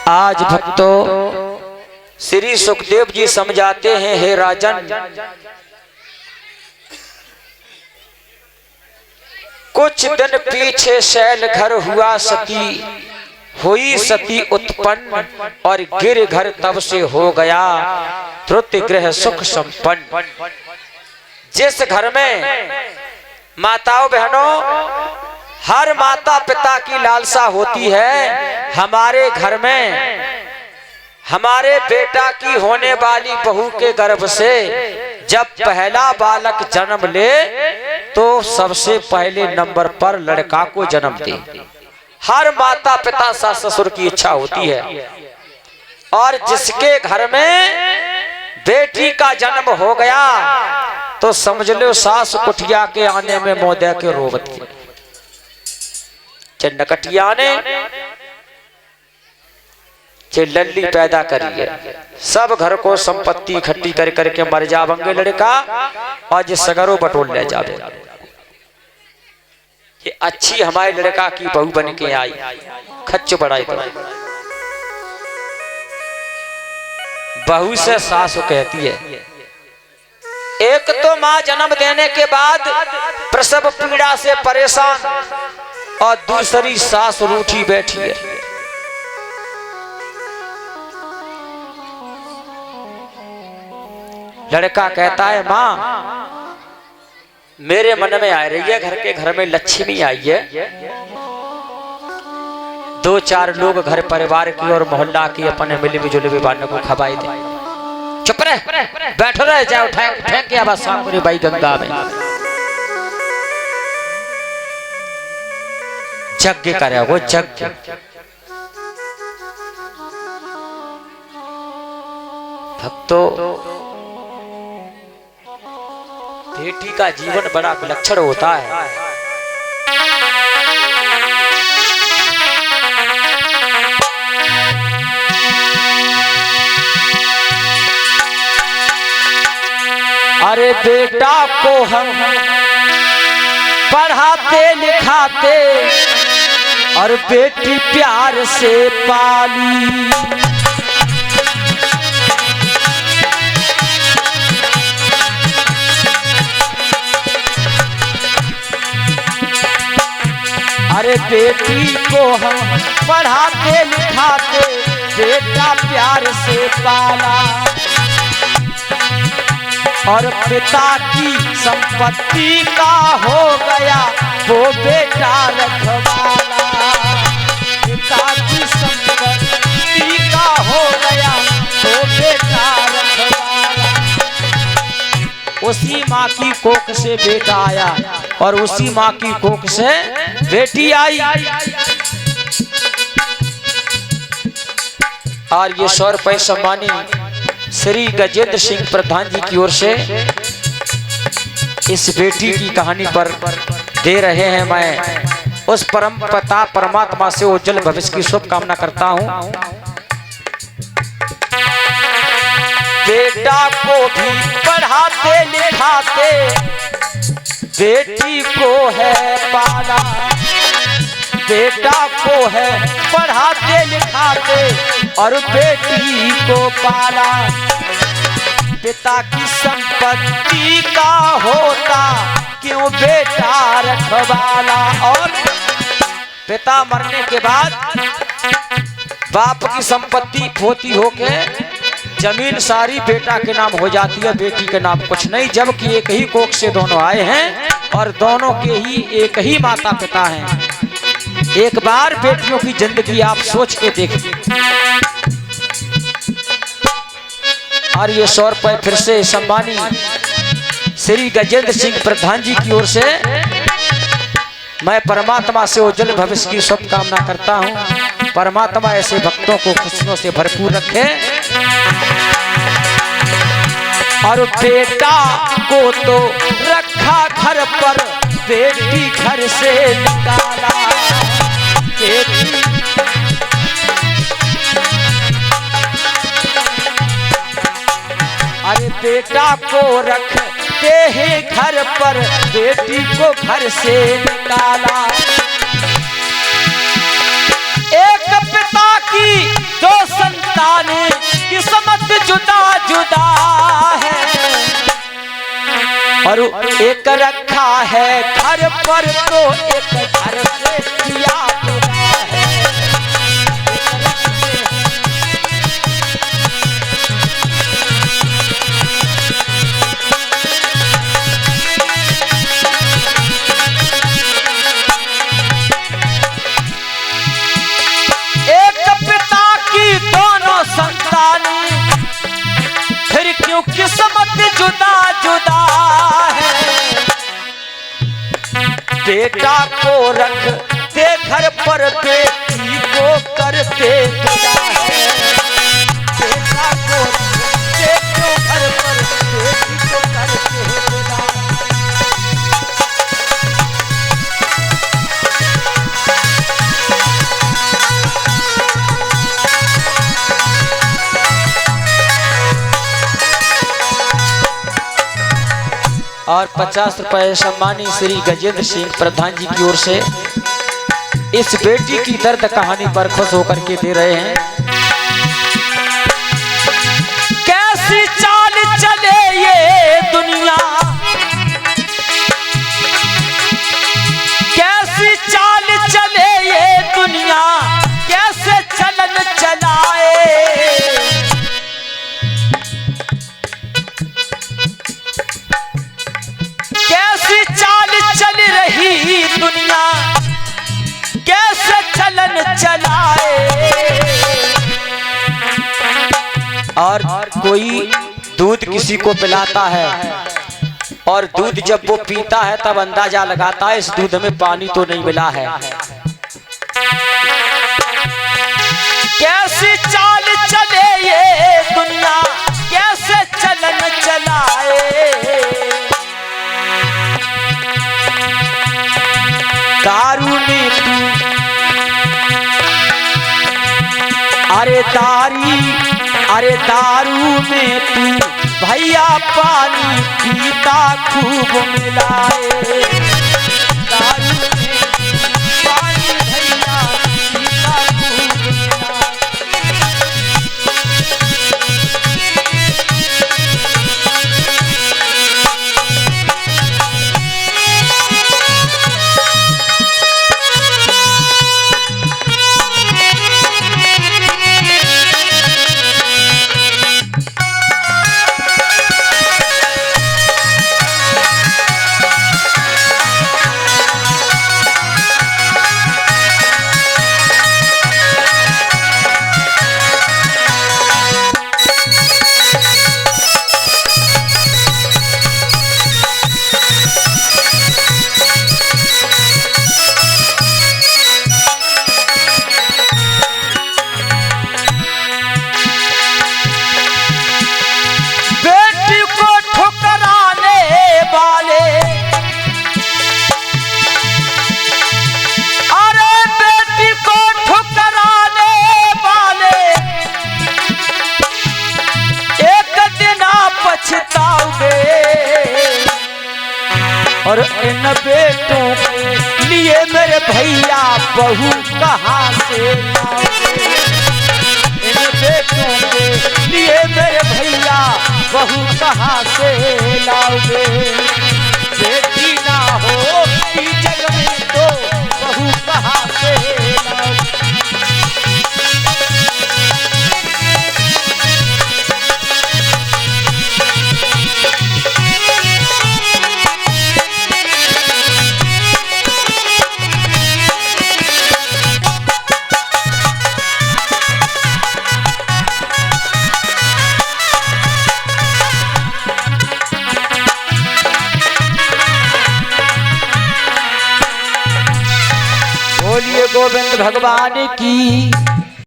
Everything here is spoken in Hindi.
आज भक्तों श्री सुखदेव जी समझाते हैं, हे राजन, कुछ दिन पीछे शैल घर हुआ सती, हुई सती उत्पन्न, और गिर घर तब से हो गया त्रुटि गृह सुख संपन्न। जिस घर में माताओं बहनों हर माता पिता की लालसा होती है, हमारे घर में हमारे बेटा की होने वाली बहू के गर्भ से जब पहला बालक जन्म ले तो सबसे पहले नंबर पर लड़का को जन्म दे। हर माता पिता सास ससुर की इच्छा होती है। और जिसके घर में बेटी का जन्म हो गया तो समझ लो सास कुटिया के आने में मोदे के रोवत की नकटिया ने लल्ली पैदा करी है। सब घर को संपत्ति इकट्ठी कर करके मर जावेंगे लड़का, और जिस सगरों बटोल ले जावे। ये अच्छी हमारे लड़का की बहू बन के आई, खच्च बढ़ाई बहू से सास कहती है, एक तो मां जन्म देने के बाद प्रसव पीड़ा से परेशान, और दूसरी सास रूठी बैठी है। लड़का कहता है, मां मेरे मन में आ रही है, घर में लक्ष्मी आई है, दो चार लोग घर परिवार की और मोहल्ला की अपने मिली जुले बाने को खवाई दे। चुप रहे, बैठो रहे, जाओ फेंक के बस सामने भाई गंगा में यज्ञ करे, वो यज्ञ। भक्तों बेटी का जीवन बड़ा विलक्षण होता है। अरे बेटा को हम पढ़ाते लिखाते और बेटी प्यार से पाली, अरे बेटी को हम पढ़ाते लिखाते बेटा प्यार से पाला, और पिता की संपत्ति का हो गया वो बेटा रखवाला। पिता की संपत्ति का हो गया वो बेटा रखवाला। उसी माँ की कोख से बेटा आया और उसी माँ की कोख से बेटी आई। और ये 100 रुपए सम्मानी श्री गजेंद्र सिंह प्रधान जी की ओर से इस बेटी की कहानी पर दे रहे हैं। मैं उस परम पिता परमात्मा से उज्जवल भविष्य की शुभकामना करता हूं। बेटा को भी पढ़ाते लिखाते बेटी को है पाला, बेटा को है पढ़ाते लिखाते और बेटी को पाला। पिता की संपत्ति का होता क्यों बेटा रखवाला। और पिता मरने के बाद बाप की संपत्ति पोती होके जमीन सारी बेटा के नाम हो जाती है, बेटी के नाम कुछ नहीं। जबकि एक ही कोख से दोनों आए हैं और दोनों के ही एक ही माता पिता हैं। एक बार बेटियों की जिंदगी आप सोच के देखिए। और ये 100 रुपए फिर से सम्मानी श्री गजेंद्र सिंह प्रधान जी की ओर से मैं परमात्मा से उज्जवल भविष्य की शुभकामना करता हूं। परमात्मा ऐसे भक्तों को खुशियों से भरपूर रखे। और बेटा को तो रखा घर पर, बेटी घर से निकाला। बेटी अरे बेटा को रखते हैं घर पर, बेटी को घर से निकाला। एक पिता की 2 और एक रखा है घर पर तो एक घर से किया है। एक पिता की दोनों संतानी, फिर क्यों किस्मत जुदा जुदा है। बेटा को रखते घर पर, बेटी को करते जुदा है। बेटा को रखते घर पर, बेटी को करते जुदा। और 50 रुपए सम्मानी श्री गजेंद्र सिंह प्रधान जी की ओर से इस बेटी की दर्द कहानी पर खुश होकर के दे रहे हैं। कैसी चाल चले ये दुनिया, कैसी चाल चले ये दुनिया, कैसे चलन चलाए। कैसी चाल चल रही दुनिया, कैसे चलन चलाए। और कोई दूध किसी को पिलाता है और दूध जब वो पीता है तब अंदाजा लगाता है इस दूध में पानी तो नहीं मिला है। कैसी चाल चले ये दुनिया, कैसे चलन चलाए। दारू में तू, अरे दारू में तू भैया पानी पीता खूब मिलाए। दारू में पानी भैया पीता खूब मिलाए। और इन बेटों के लिए मेरे भैया बहू कहाँ से लाओगे। इन बेटों के लिए मेरे भैया बहू कहाँ से लाओगे। बेटी ना हो इस जग में तो बहू कहाँ से लाओगे। बोलिए गोविंद भगवान की।